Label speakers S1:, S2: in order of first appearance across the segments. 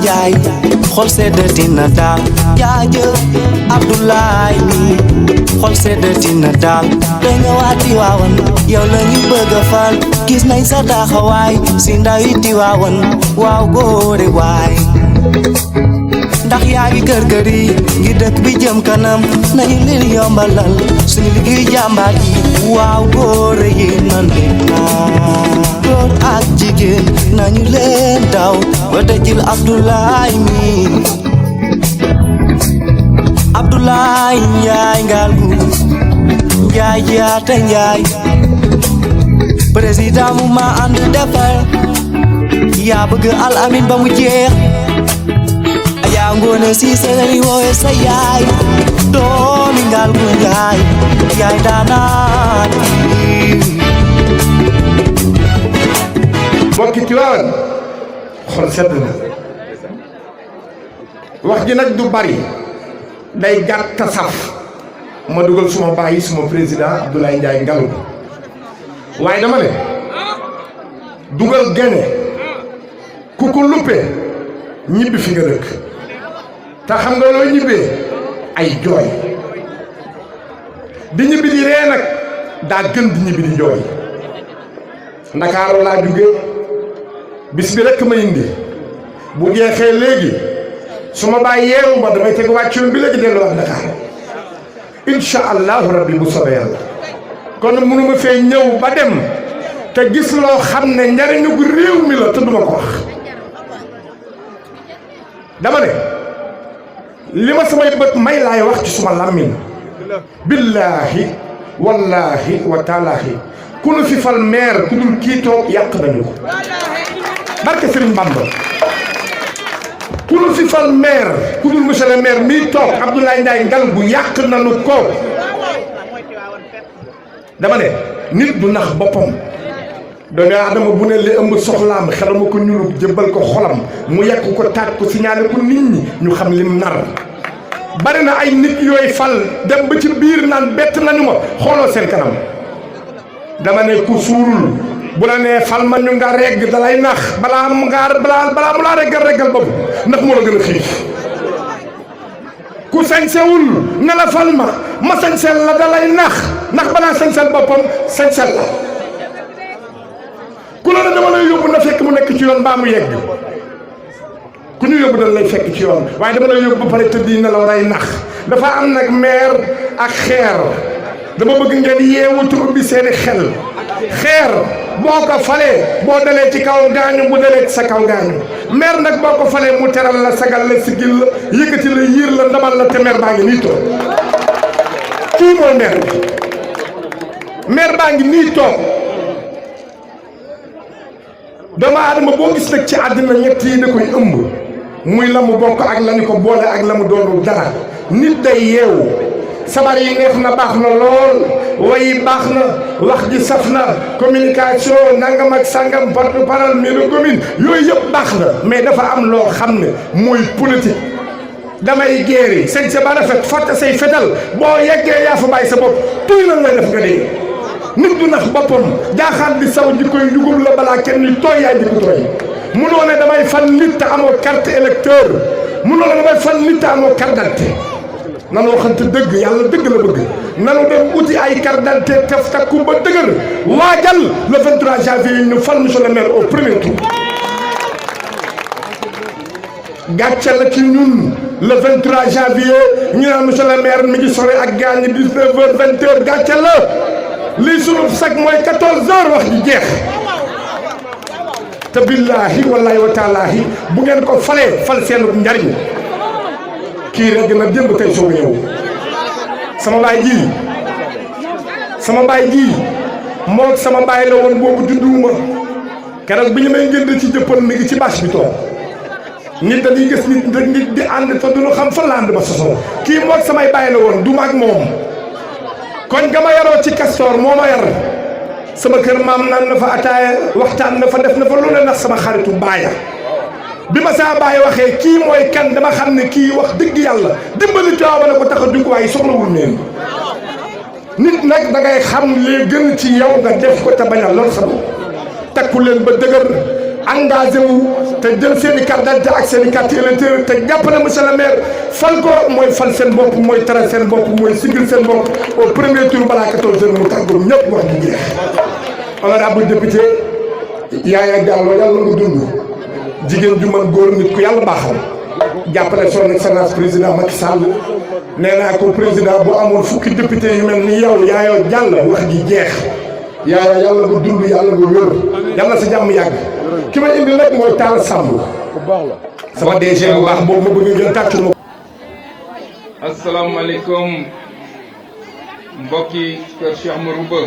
S1: Njaay xol seddatina daal jaajëf Abdoulaye mi xol seddatina daal da nga waati waawan yow la ñu bëgg a fal gis nañ sa taxawaay si ndawi Tiwaawan waaw góore waay ndax yaa ngi kër yi ngir dëkk bi jëm kanam nañu leen yombalal suñu liggéey jàmbaar yi waaw góore yi nan góor ak jigéen nañu leen daw ba dajil Abdoulaye mi Abdoulaye Njaay Ngalgou Njaay jaata Njaay président mu ma ànd defar yaa bëgg Al Amin ba mu jeex yaa ngoone si seenani woowe sa yaay doomi Ngalgou Njaay yaay daanaan
S2: mbokki Tiwaawan xol sedd na wax ji nag du bari day gàtt saf ma dugal suma bàyyi suma président Abdoulaye Njaay Ngalgou waaye dama ne dugal gañe ku ko luppee ñibbi fi nga dëkk te xam nga loo ñibbee ay jooy di ñibbi di ree nag daa gën di ñibbi di jooy Ndakaaru laa jóge bis bi rekk ma indi bu jeexee léegi su ma bàyyi yeewu ma damay teg wàcc yoon bi léegi delluwaat Dakar incha allahu rabbi bu soobee yàlla kon mënuma fee ñëw ba dem te gis loo xam ne njariñu gu réew mi la te duma ko wax dama ne li ma samay bët may laay wax ci suma làmmiñ billaahi wallaahi wa taalaahi ku nu fi fal maire ku dul kii toog yàq nañu ko barke Sëriñ Bamba ku nu fi fal maire ku dul monsieur le maire mii toog Abdoulaye Njaay Ngalgou yàq nañu ko dama ne nit du nax boppam doomu aadama bu ne li ëmb soxlaam xelama ko ñulub jëbbal ko xolam mu yekk ko taat ko signalé ko nit ñi ñu xam lim nar bari na ay nit yooyu fal dem ba ci biir naan bett nañu ma xooloo seen kanam dama ne ku suurul bu la nee fal ma ñu nga regg dalay nax balaa mu laa reggal boobu ndax moo la gën a xiif ku sañsewul ne la fal ma sañsel la dalay nax ndax balaa sañsel boppam sañsel la ku la ne dama lay yóbbu na fekk mu nekk ci yoon mbaa mu yegg ku ñu yóbbu dañ lay fekk ci yoon waaye dama lay yóbbu ba pare tëdd yi ne la waray nax dafa am nag meer ak xeer dama bëgg ngeen yeewu te ubbi seeni xel xeer boo ko falee boo dalee ci kaw gaañu bu dalee ci sa kaw gaañu meer nag boo ko falee mu teral la sagal la sigil la yëkkati la yiir la ndamal la te meer baa ngi nii toog kii mooy meer bi meer baa ngi nii toog doomu aadama boo gis nag ci àddina ñett yi da koy ëmb muy la mu bokk ak la ñu ko boole ak la mu doonul dara nit day yeewu sabar yi neex na baax na lool wayi baax na wax ji saf na communication nangam ak sangam porte-parole mairie commune yooyu yëpp baax na mais dafa am loo xam ne mooy politique damay géeri sëñ sa ba rafet fàtte say fetal boo yeggee yaa fa bàyyi sa bopp tuy lan lay def nga dee nit du nax boppam jaaxaat di saw ji koy dugub la balaa kenn ni tooy yaay di ko tooy munoo ne damay fal nit te amoo carte électeur munoo ne damay fal nit te amoo carte d'identité nanu waxante dëgg yàlla dëgg la bëgg nanu dem uti ay carte d'identité tef takku ba dëgër waajal le 23 janvier ñu fal monsieur le maire au premier tour gàcce la ci ñun le 23 janvier ñu naan monsieur le maire mi ngi sore ak gaañ 19h 20h gàcce la lii sunu sag mooy 14h wax ji jeex te billaahi wallaahi wa taalaahi bu ngeen ko falee fal seenu njariñ kii rek na démb tey soo ñëw sama baay ji moo sama baay la woon boobu judduwuma keroog bi ñu may ngënd ci jëppal mi ngi ci bâche bi toog nit dañuy gis nit di ànd te duñu xam fan la ànd ba sosoo kii moo samay baay la woon du ma ak moom kon ga ma yaroo ci Castor moo ma yar sama kër maam naan na fa ataaya waxtaan na fa def na fa lu ne ndax sama xaritu baaya bi ma saa baay waxee kii mooy kan dama xam ne kii wax dëgg yàlla dimbali Tiwaawan ko tax a dugg waaye soxlawul neen nit nag da ngay xam li gën ci yow nga def ko te bañ a lor sa bopp takku leen ba dëgër engagé wu te jël seen i carte d'identité ak seen i carte électeur te jàppale monsieur le maire fal ko mooy fal seen bopp mooy tere seen bopp mooy sigil seen bopp au premier tour balaa 14 heures mu tàggoog ñëpp wax di jeex. honorable député Yaya Diallo yàlla nga dund jigéen ju mën góor nit ku yàlla baaxal jàppale son excellence président Macky Sall nee naa ko président bu amoon fukki député yu mel ni yow Yaya Diallo wax ji jeex. Yaaya yàlla nga dund yàlla nga wér yàlla sa jàmm yàgg ki ma indi nag mooy Talla Samb sama DG bu baax boobu ma bëgg ngeen tàccu ma.
S3: asalaamaaleykum mbokki kër Cheikh Amadou Ba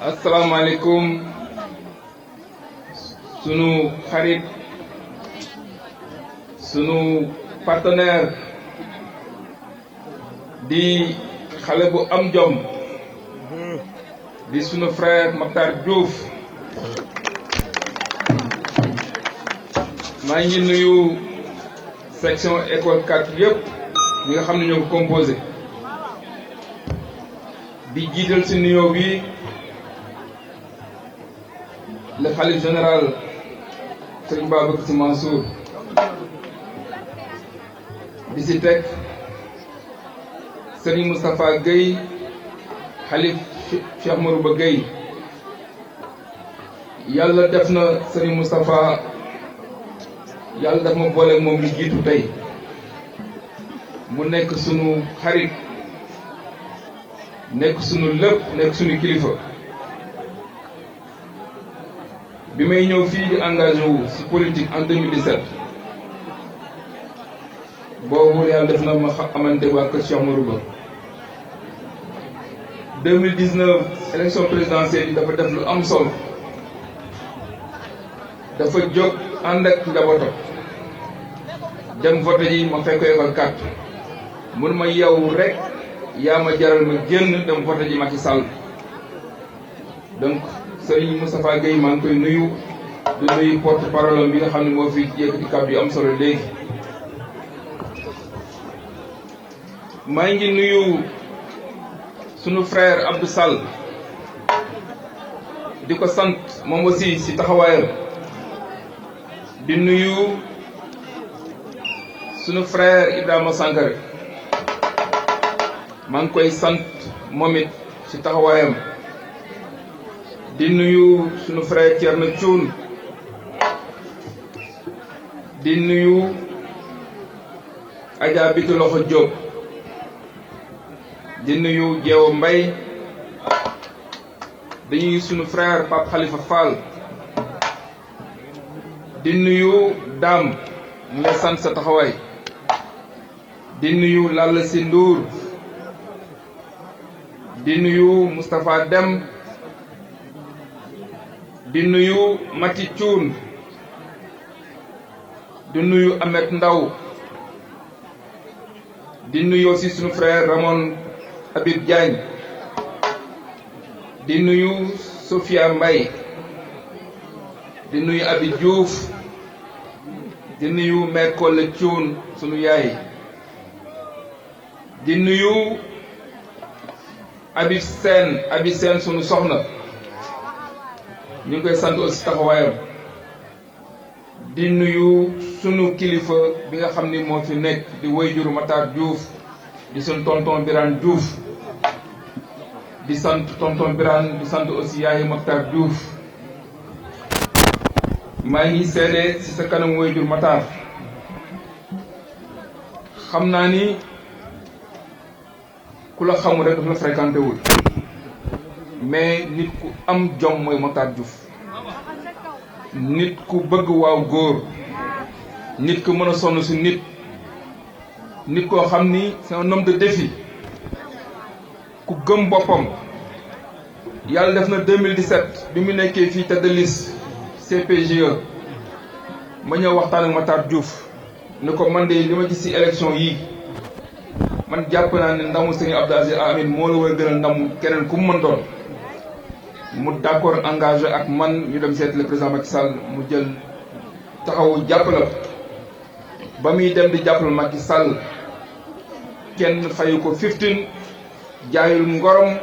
S3: asalaamaaleykum sunu xarit sunu partenaire di xale bu am jom di sunu frère Makhtar Diouf maa ngi nuyu section école 4 yëpp ñi nga xam ne ñoo ko composé di jiital si nuyoo bi le khalife général Serigne Babacar Sy Mansour di si teg Serigne Moustapha Gueye xalif Cheikh Amadou Ba Gueye yàlla def na Serigne Moustapha yàlla def ma boole moom li jiitu tey mu nekk sunu xarit nekk sunu lépp nekk sunu kilifa bi may ñëw fii di engagé wu ci politique en 2017 boobu yàlla def na ma xamante waa kër Cheikh Amadou Ba 2019 élection présidentielle yi dafa def lu am solo dafa jóg ànd ak njabootam dem voté ji ma fekk école 4 mun ma yow rek yaa ma jaral ma génn dem voté ji Macky Sall donc Serigne Moustapha Gueye maa ngi koy nuyu di nuyu porte parole bi nga xam ne moo fi yëkkati kàddu yu am solo léegi maa ngi nuyu sunu frère Abdou Sall di ko sant moom aussi ci taxawaayam di nuyu sunu frère Ibrahima Sangaré maa ngi koy sant moom it ci taxawaayam di nuyu sunu frère Thierno Thioune di nuyu Adja Bitu Loxo Diop di nuyu Jeewo Mbay di nuyu sunu frère Pape Khalifa Fall di nuyu Dame mu ngi sant sa taxawaay di nuyu Lalla Si Ndour di nuyu Moustapha Dem di nuyu Mati Thioune di nuyu Ahmed Ndaw di nuyu aussi sunu frère Ramon Habib Diagne di nuyu Sophia Mbaye di nuyu Abi Diouf di nuyu Mère Kolle Thioune sunu yaay di nuyu Abi Sène sunu soxna ñu ngi koy sant aussi taxawaayam di nuyu sunu kilifa bi nga xam ni moo fi nekk di wayjuru Matar Diouf di sunu tonton Birane Diouf di sant tonton Birane di sant aussi yaayu Matar Diouf maa ngi seede ci sa kanam wayjur Matar xam naa ni ku la xamul rek dafa la fréquenté wul mais nit ku am jom mooy Matar Diouf nit ku bëgg waaw góor nit ku mën a sonn si nit koo xam ni c'est un homme de défi ku gëm boppam yàlla def na 2017 bi mu nekkee fii tête de liste CPGE ma ñëw waxtaan ak Matar Diouf ne ko man de li ma gis ci élection yii man jàpp naa ne ndamu Serigne Abdou Aziz Amin moo la war a gënal ndamu keneen ku mu mën doon mu d'accord engagé ak man ñu dem seet le président Macky Sall mu jël taxawu jàppale ba muy dem di jàppale Macky Sall kenn fayu ko 15 jaayul ngorom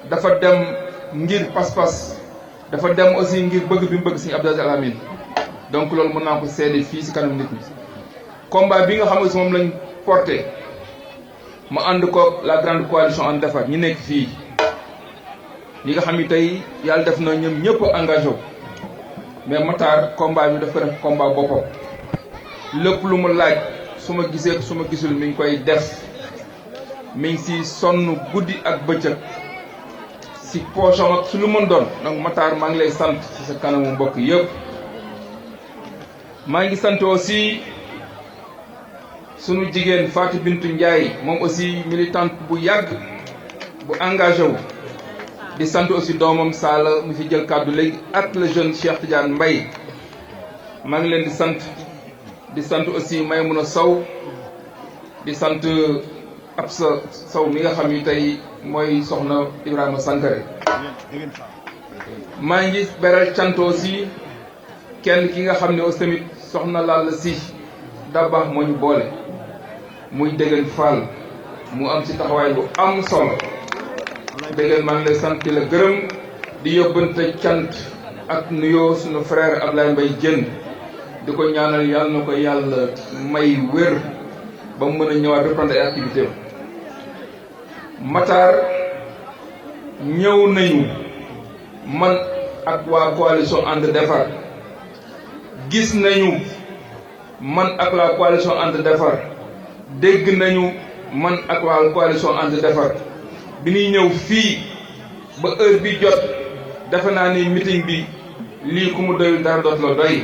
S3: dafa dem ngir pas-pas dafa dem aussi ngir bëgg bi mu bëgg Serigne Abdou Aziz Al Amine donc loolu mën naa ko seede fii si kanam nit ñi. combat bi nga xam ne si moom lañ porté ma ànd ko la grande coalition en defar ñi nekk fii ñi nga xam ni tey yàlla def na ñoom ñëpp engagé wu mais Matar combat bi daf ko def combat boppam lépp lu mu laaj su ma gisee su ma gisul mi ngi koy def mi ngi si sonn guddi ak bëccëg si poosam ak su lu mën doon donc Matar maa ngi lay sant si sa kanamu mbokk yëpp. maa ngi sant aussi sunu jigéen Fatou Bintou Ndiaye moom aussi militante bu yàgg bu engagé wu di sant aussi doomam Sala mu fi jël kàddu léegi ak le jeune Cheikh Tidiane Mbaye maa ngi leen di sant aussi Maymouna Sow di sant Absa Sow mi nga xam ni tey mooy soxna Ibrahima Sankare maa ngi beral cant aussi kenn ki nga xam ne aussi tamit soxna Lalla Si Dabakh moo ñu boole muy Dégène Fall mu am ci taxawaay bu am solo Dégène maa ngi lay sant di la gërëm di yóbbante cant ak nuyoo suñu frère Ablaye Mbaye Diène di ko ñaanal yàlla na ko yàlla may wér ba mu mën a ñëwaat reprendre ay activité Matar ñëw nañu man ak waa coalition ànd defar gis nañu man ak la coalition ànd defar dégg nañu man ak waa coalition ànd defar bi ñuy ñëw fii ba heure bi jot defe naa ni meeting bi lii ku mu doyul dara doot la doy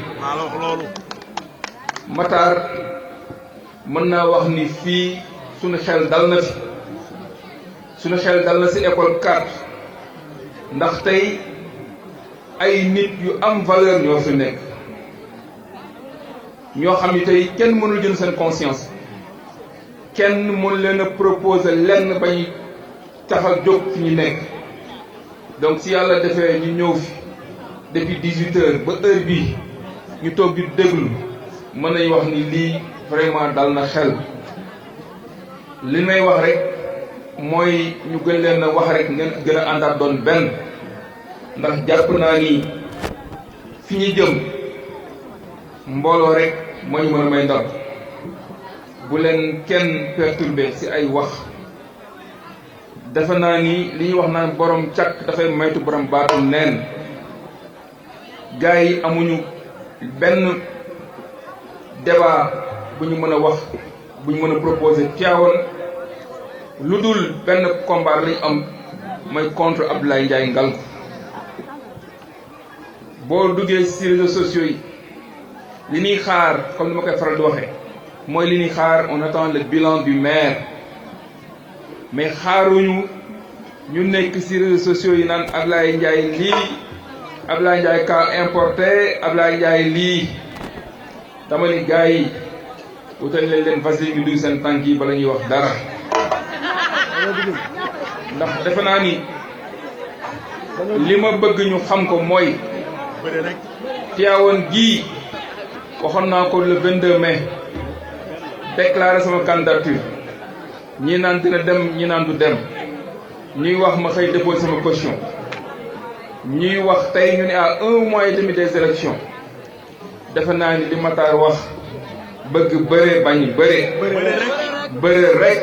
S3: Matar mën naa wax ni fii suñu xel dal na fi suñu xel dal na ci école 4 ndax tey ay nit yu am valeur ñoo fi nekk ñoo xam ni tey kenn mënul jënd seen conscience kenn mënu leen a proposer lenn bañ tax a jóg fi ñu nekk donc si yàlla defee ñu ñëw fi depuis 18 heures ba heure bii ñu toog di déglu mën nañ wax ni lii vraiment dal na xel li may wax rek mooy ñu gën leen a wax rek ngeen gën a àndaat doon benn ndax jàpp naa ni fi ñu jëm mbooloo rek moo ñu mën a may ndam bu leen kenn perturbé ci ay wax defe naa ni li ñuy wax naan borom càkk dafay maytu borom baatu neen gars yi amuñu benn débat bu ñu mën a wax bu ñu mën a proposer Tivaouane lu dul benn combat lañu am mooy contre Abdoulaye Ndiaye Ngalgou boo duggee ci réseaux sociaux yi li ñuy xaar comme ni ma koy faral di waxee mooy li ñuy xaar on attend le bilan du maire mais xaaruñu ñu nekk ci réseaux sociaux yi naan Abdoulaye Ndiaye lii Abdoulaye Ndiaye cas importé Abdoulaye Ndiaye lii dama ni gars yi wutal leen vaseline ñu duy seen tànk yi bala ñuy wax dara ndax defe naa ni li ma bëgg ñu xam ko mooy Tivaouane gii waxoon naa ko le 22 mai déclaré sama candidature ñii naan dina dem ñi naan du dem ñuy wax ma xëy déposé sama caution ñuy wax tey ñu ne à 1 mois et demi des élections defe naa ni li Matar wax bëgg bëre bañ bëre rek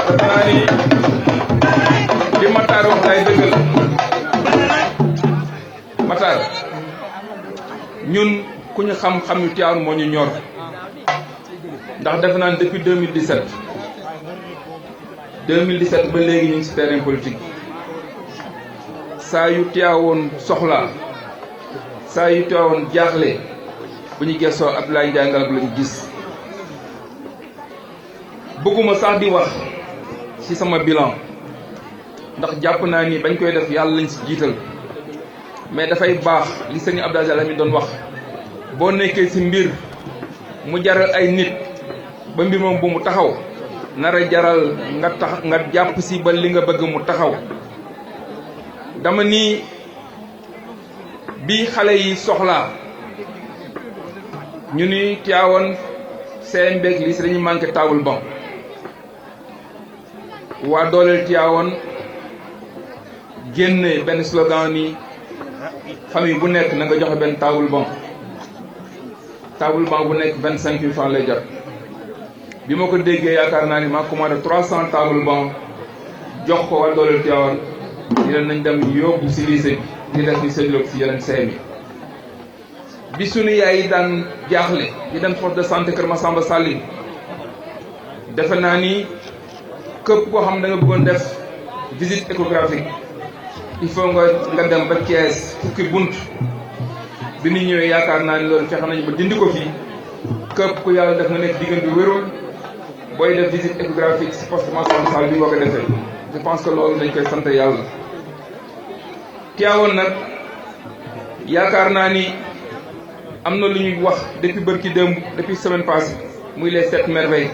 S3: defe naa ni li Matar wax lay dëggal Matar ñun ku ñu xam-xam yu Tivaouane moo ñu ñor ndax defe naa ni depuis 2017 ba léegi ñu ngi ci terrain politique saa yu Tivaouane soxla saa yu Tivaouane jaaxle bu ñu gëstoo Abdoulaye Ndiaye Ngalgou lañu gis bëgguma sax di wax ci sama bilan ndax jàpp naa ni bañ koy def yàlla lañ ci jiital mais dafay baax li sëñ Abdou Aziz Al Amine doon wax boo nekkee ci mbir mu jaral ay nit ba mbir moom bu mu taxaw nar a jaral nga jàpp ci ba li nga bëgg mu taxaw dama ni bi xale yi soxlaa ñu ni Tivaouane seen mbéeg lii si dañuy manqué table banc waa dooleel Tivaouane génne benn slogan ni famille bu nekk na nga joxe benn table banc bu nekk 25 000 francs lay jar bi ma ko déggee yaakaar naa ni maa commandé 300 table banc jox ko waa dooleel Tivaouane ñu leen nañ dem yóbbu si lycée bi ñu def ni séddale si yeneen CM yi bi sunu yaay yi daan jaaxle di dem poste de santé Kër Massamba Sall defe naa ni képp koo xam da nga bëggoon def visite échographique il faut nga dem ba Thiès fukki bunt bi ñu ñëwee yaakaar naa ni loolu fexe nañu ba dindi ko fii képp ku yàlla def nga nekk diggante bi wérul booy def visite échographique si poste Massamba Sall bi nga ko defee je pense que loolu dañ koy sant yàlla. Tivaouane nag yaakaar naa ni am na lu ñuy wax depuis bërki démb depuis semaine passée muy les 7 merveilles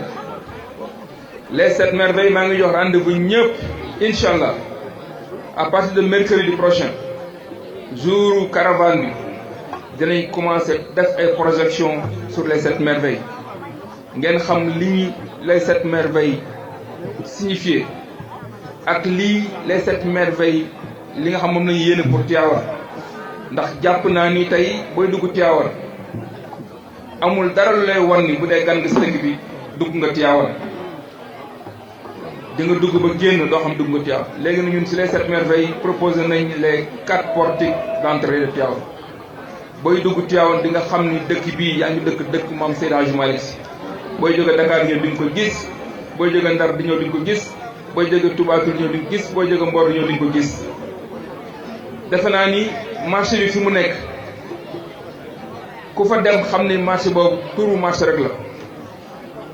S3: les 7 merveilles maa ngi jox rendez-vous ñëpp incha allah à partir de mercredi prochain jour caravane bi dinañ commencer def ay projection sur les 7 merveilles ngeen xam li ñu les 7 merveilles signifié ak lii les 7 merveilles li nga xam moom lañu yéene pour Tivaouane ndax jàpp naa ni tey booy dugg Tivaouane amul dara lu lay wan ni bu dee gan nga si dëkk bi dugg nga Tivaouane di nga dugg ba génn doo xam dugg nga Tivaouane léegi na ñun si les 7 merveilles proposé nañ les 4 portiques d'entrée de Tivaouane booy dugg Tivaouane di nga xam ni dëkk bii yaa ngi dëkk Maam Seydi Hadji Malick Sy booy jóge Dakar ñëw di nga ko gis booy jóge Ndar di ñëw di nga ko gis booy jóge Touba di ñëw di nga ko gis booy jóge Mbor di ñëw di nga ko gis defe naa ni marché bi fi mu nekk ku fa dem xam ne marché boobu turu marché rek la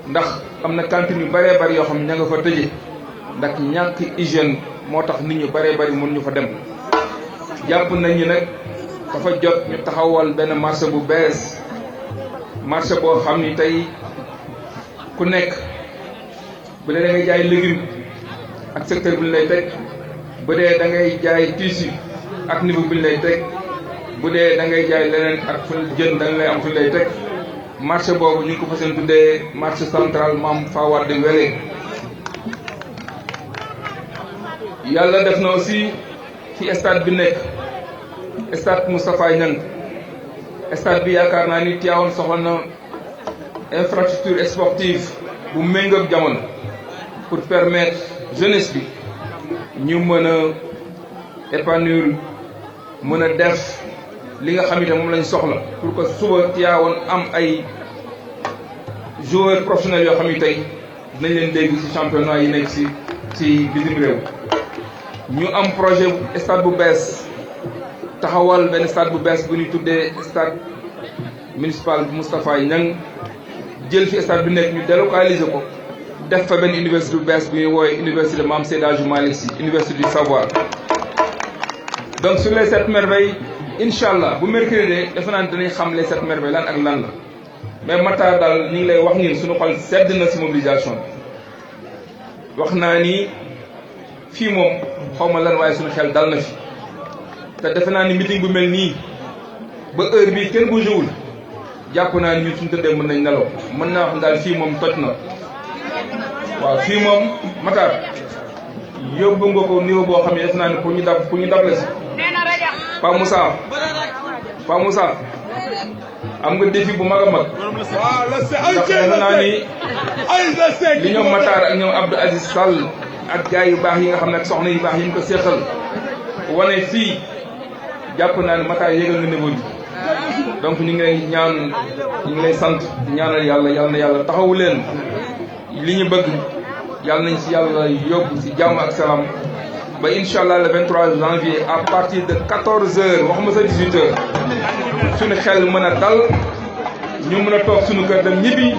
S3: ndax am na cantine yu bëree bëri yoo xam ne ña nga fa tëje ndax ñàkk hygiène moo tax nit ñu bëree bëri mën ñu fa dem jàpp nañ ni nag dafa jot ñu taxawal benn marché bu bees marché boo xam ni tey ku nekk bu dee da ngay jaay légume ak secteur bi ñu lay teg bu dee da ngay jaay tissu ak niveau bi ñu lay teg bu dee da ngay jaay leneen ak fu jën da nga lay am fu ñu lay teg marché boobu ñu ngi ko fas yéene tuddee marché central Mame Fawade Wele yàlla def na aussi fi stade bi nekk stade Moustapha Niang stade bi yaakaar naa ni Tivaouane soxla na infrastructure sportive bu méngoog jamono pour permettre jeunesse bi ñu mën a épanouir mën a def li nga xam ne moom lañ soxla pour que suba Tivaouane am ay joueurs professionnels yoo xam ne tey dinañ leen dégg ci championnat yi nekk ci bitim réew ñu am projet stade bu bees taxawal benn stade bu bees bu ñuy tuddee stade municipal bu Moustapha Niang jël fi stade bi nekk ñu délocaliser ko def fa benn université bu bees bu ñuy woowee université Mame Seydi Hadji Malick Sy université du savoir donc sur les 7 merveilles incha allah bu mercredi defe naa ne dinañ xam les 7 merveilles lan ak lan la mais Matar daal ñu ngi lay wax ni suñu xol sedd na si mobilisation bi wax naa ni fii moom xaw ma lan waaye suñu xel dal na fi te defe naa ni meeting bu mel nii ba heure bii kenn bougé wul jàpp naa ni ñun suñu tëddee mën nañ nelaw mën naa wax daal fii moom toj na waaw fii moom Matar yóbbu nga ko niveau boo xam ne defe naa ni pour ñu dab la si Pa Moussa am nga défi bu mag a mag ndax defe naa ni li ñoom Matar ak ñoom Abdou Aziz Sall ak gars yu baax yi nga xam ne ak soxna yu baax yi ñu ko seexal wane fii jàpp naa ne Matar yégal nga niveau bi donc ñu ngi lay ñaan ñu ngi lay sant ñaanal yàlla yal na yàlla taxawu leen li ñu bëgg yàlla nañ si yàlla yóbbu si jàmm ak salaam ba incha allah le 23 janvier à partir de 14h waxuma sa 18h suñu xel mën a dal ñu mën a toog suñu kër dem ñibbi.